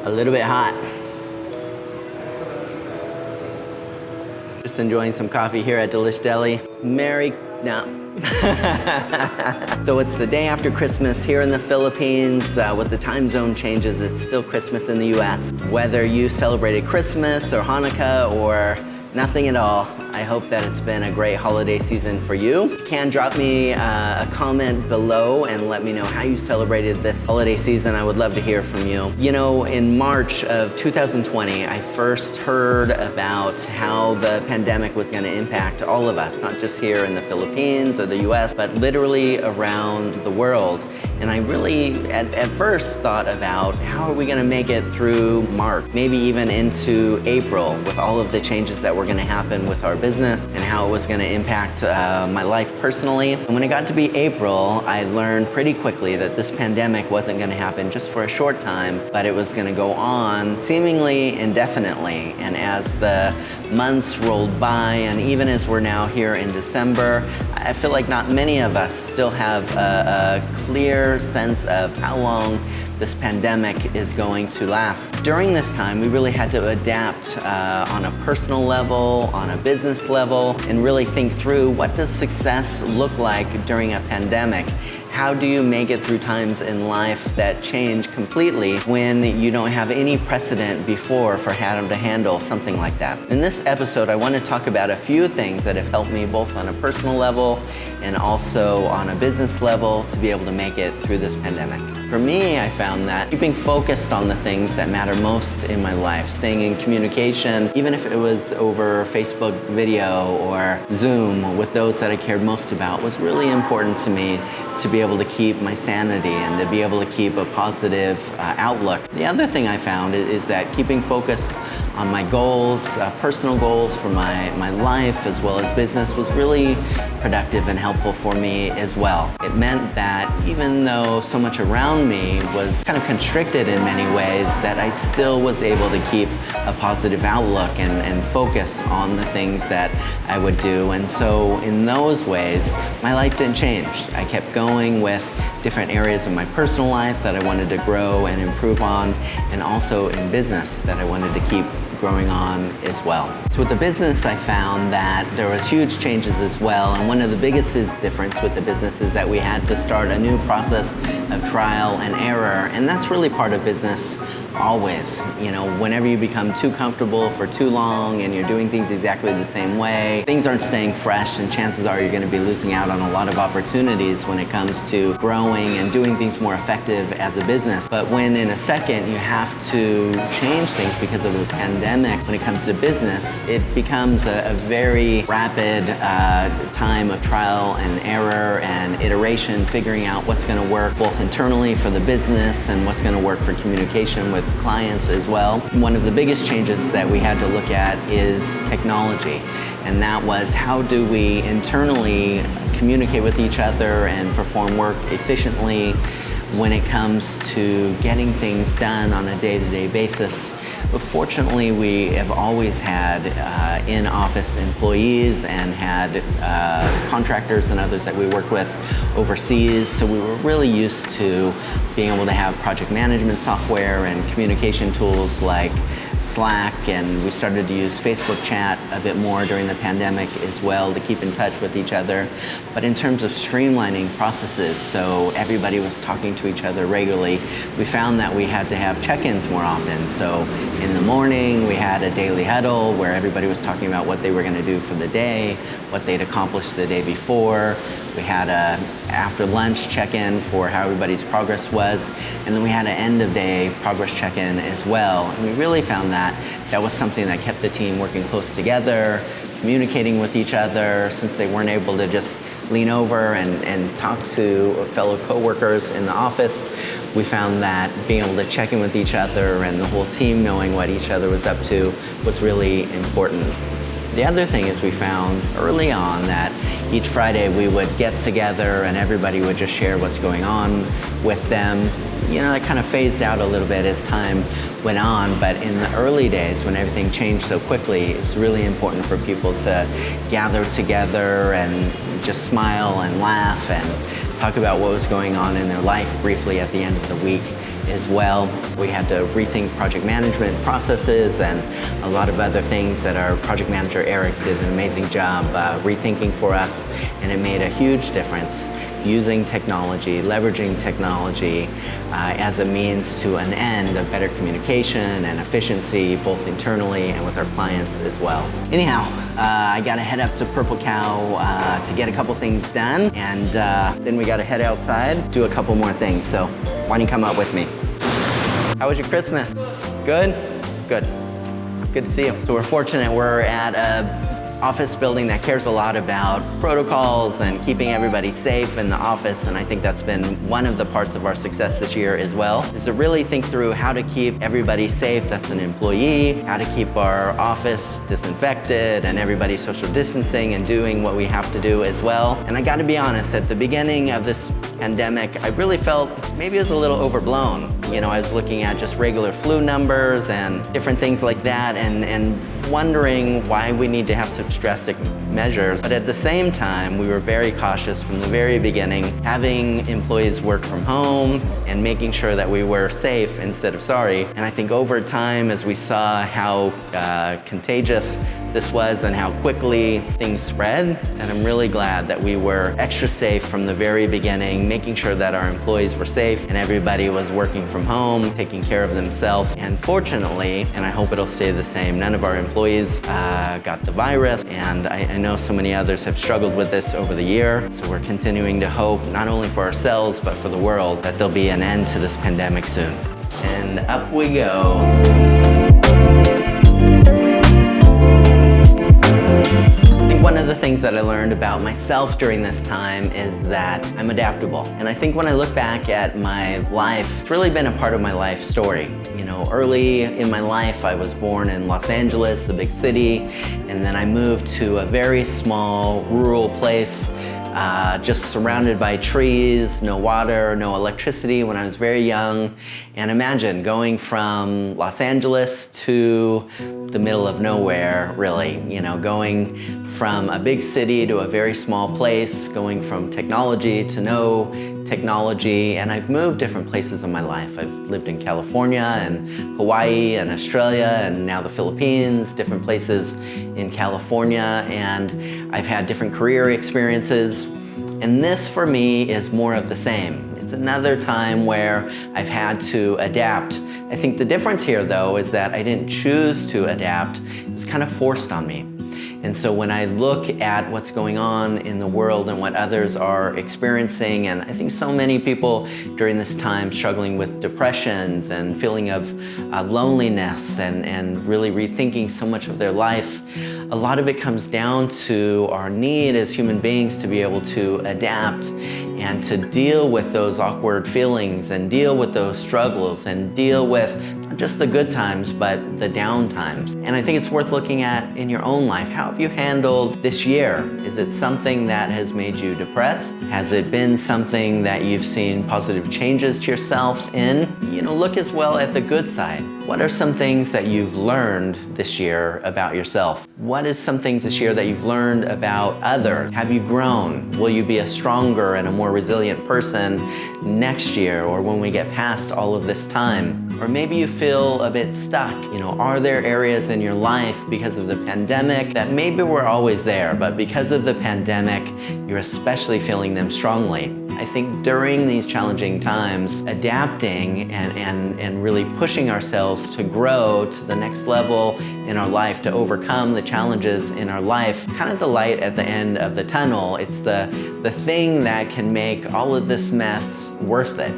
A little bit hot. Just enjoying some coffee here at Delish Deli. So it's the day after Christmas here in the Philippines. With the time zone changes, it's still Christmas in the US. Whether you celebrated Christmas or Hanukkah or nothing at all, I hope that it's been a great holiday season for you. You can drop me a comment below and let me know how you celebrated this holiday season. I would love to hear from you. You know, in March of 2020, I first heard about how the pandemic was going to impact all of us, not just here in the Philippines or the US, but literally around the world. And I really, at first, thought about how are we going to make it through March, maybe even into April, with all of the changes that were going to happen with our business and how it was going to impact my life personally. And when it got to be April, I learned pretty quickly that this pandemic wasn't going to happen just for a short time, but it was going to go on seemingly indefinitely. And as the months rolled by, and even as we're now here in December, I feel like not many of us still have a clear sense of how long this pandemic is going to last. During this time, we really had to adapt on a personal level, on a business level, and really think through what does success look like during a pandemic? How do you make it through times in life that change completely when you don't have any precedent before for how to handle something like that? In this episode, I want to talk about a few things that have helped me both on a personal level and also on a business level to be able to make it through this pandemic. For me, I found that keeping focused on the things that matter most in my life, staying in communication, even if it was over Facebook video or Zoom with those that I cared most about, was really important to me to be able to keep my sanity and to be able to keep a positive outlook. The other thing I found is that keeping focused on my goals, personal goals for my life as well as business was really productive and helpful for me as well. It meant that even though so much around me was kind of constricted in many ways, that I still was able to keep a positive outlook and focus on the things that I would do. And so in those ways, my life didn't change. I kept going with different areas of my personal life that I wanted to grow and improve on, and also in business that I wanted to keep growing on as well. So with the business, I found that there was huge changes as well, and one of the biggest difference with the business is that we had to start a new process of trial and error, and that's really part of business always. You know, whenever you become too comfortable for too long and you're doing things exactly the same way, things aren't staying fresh, and chances are you're going to be losing out on a lot of opportunities when it comes to growing and doing things more effective as a business. But when in a second you have to change things because of the pandemic, when it comes to business, it becomes a very rapid time of trial and error and iteration, figuring out what's going to work both internally for the business and what's going to work for communication with clients as well. One of the biggest changes that we had to look at is technology, and that was how do we internally communicate with each other and perform work efficiently when it comes to getting things done on a day-to-day basis. But fortunately, we have always had in-office employees and had contractors and others that we worked with overseas. So we were really used to being able to have project management software and communication tools like Slack, and we started to use Facebook chat a bit more during the pandemic as well to keep in touch with each other. But in terms of streamlining processes, so everybody was talking to each other regularly, we found that we had to have check-ins more often. So in the morning, we had a daily huddle where everybody was talking about what they were going to do for the day, what they'd accomplished the day before. We had a after lunch check-in for how everybody's progress was, and then we had an end of day progress check-in as well. And we really found that that was something that kept the team working close together, communicating with each other, since they weren't able to just lean over and talk to fellow coworkers in the office. We found that being able to check in with each other and the whole team knowing what each other was up to was really important. The other thing is we found early on that each Friday we would get together and everybody would just share what's going on with them. You know, that kind of phased out a little bit as time went on, but in the early days when everything changed so quickly, it was really important for people to gather together and just smile and laugh and talk about what was going on in their life briefly at the end of the week. as well. We had to rethink project management processes and a lot of other things that our project manager, Eric, did an amazing job rethinking for us, and it made a huge difference using technology, leveraging technology as a means to an end of better communication and efficiency, both internally and with our clients as well. Anyhow, I gotta head up to Purple Cow to get a couple things done, and then we gotta head outside, do a couple more things. So why don't you come up with me? How was your Christmas? Good? Good. Good to see you. So we're fortunate we're at a office building that cares a lot about protocols and keeping everybody safe in the office, and I think that's been one of the parts of our success this year as well, is to really think through how to keep everybody safe that's an employee, how to keep our office disinfected and everybody social distancing and doing what we have to do as well. And I gotta be honest, at the beginning of this pandemic, I really felt maybe it was a little overblown. You know, I was looking at just regular flu numbers and different things like that, and wondering why we need to have such drastic measures. But at the same time, we were very cautious from the very beginning, having employees work from home and making sure that we were safe instead of sorry. And I think over time, as we saw how contagious this was and how quickly things spread, and I'm really glad that we were extra safe from the very beginning, making sure that our employees were safe and everybody was working from home, taking care of themselves. And fortunately, and I hope it'll stay the same, none of our employees got the virus, and I know so many others have struggled with this over the year. So we're continuing to hope, not only for ourselves, but for the world, that there'll be an end to this pandemic soon. And up we go. One of the things that I learned about myself during this time is that I'm adaptable. And I think when I look back at my life, it's really been a part of my life story. You know, early in my life, I was born in Los Angeles, a big city, and then I moved to a very small rural place, just surrounded by trees, no water, no electricity when I was very young. And imagine going from Los Angeles to the middle of nowhere, really. You know, going from a big city to a very small place, going from technology to no technology. And I've moved different places in my life. I've lived in California and Hawaii and Australia and now the Philippines, different places in California, and I've had different career experiences. And this for me is more of the same. It's another time where I've had to adapt. I think the difference here though is that I didn't choose to adapt. It was kind of forced on me. And so when I look at what's going on in the world and what others are experiencing, and I think so many people during this time struggling with depressions and feeling of loneliness and really rethinking so much of their life, a lot of it comes down to our need as human beings to be able to adapt and to deal with those awkward feelings and deal with those struggles and deal with not just the good times, but the down times. And I think it's worth looking at in your own life. How have you handled this year? Is it something that has made you depressed? Has it been something that you've seen positive changes to yourself in? You know, look as well at the good side. What are some things that you've learned this year about yourself? What is some things this year that you've learned about others? Have you grown? Will you be a stronger and a more resilient person next year or when we get past all of this time? Or maybe you feel a bit stuck. You know, are there areas in your life because of the pandemic that maybe were always there, but because of the pandemic, you're especially feeling them strongly? I think during these challenging times, adapting and really pushing ourselves to grow to the next level in our life, to overcome the challenges in our life, kind of the light at the end of the tunnel. It's the thing that can make all of this mess worth it.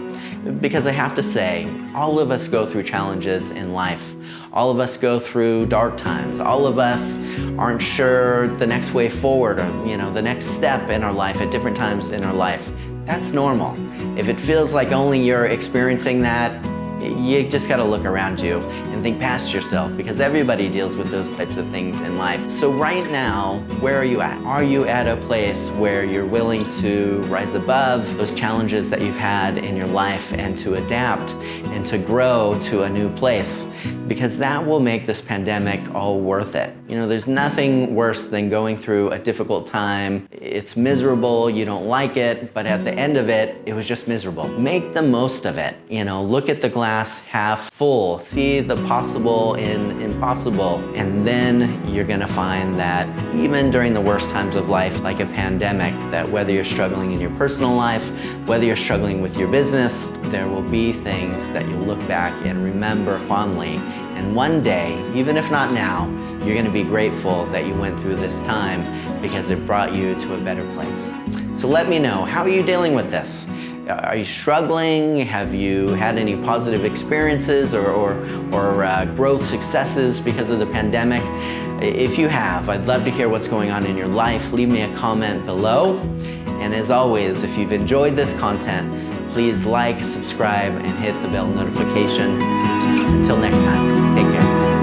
Because I have to say, all of us go through challenges in life. All of us go through dark times. All of us aren't sure the next way forward or, you know, the next step in our life at different times in our life. That's normal. If it feels like only you're experiencing that, you just gotta look around you and think past yourself, because everybody deals with those types of things in life. So right now, where are you at? Are you at a place where you're willing to rise above those challenges that you've had in your life and to adapt and to grow to a new place? Because that will make this pandemic all worth it. You know, there's nothing worse than going through a difficult time. It's miserable, you don't like it, but at the end of it, it was just miserable. Make the most of it. You know, look at the glass half full, see the possible in impossible, and then you're gonna find that even during the worst times of life, like a pandemic, that whether you're struggling in your personal life, whether you're struggling with your business, there will be things that you'll look back and remember fondly. And one day, even if not now, you're gonna be grateful that you went through this time because it brought you to a better place. So let me know, how are you dealing with this? Are you struggling? Have you had any positive experiences or growth successes because of the pandemic? If you have, I'd love to hear what's going on in your life. Leave me a comment below. And as always, if you've enjoyed this content, please like, subscribe, and hit the bell notification. Until next time, take care.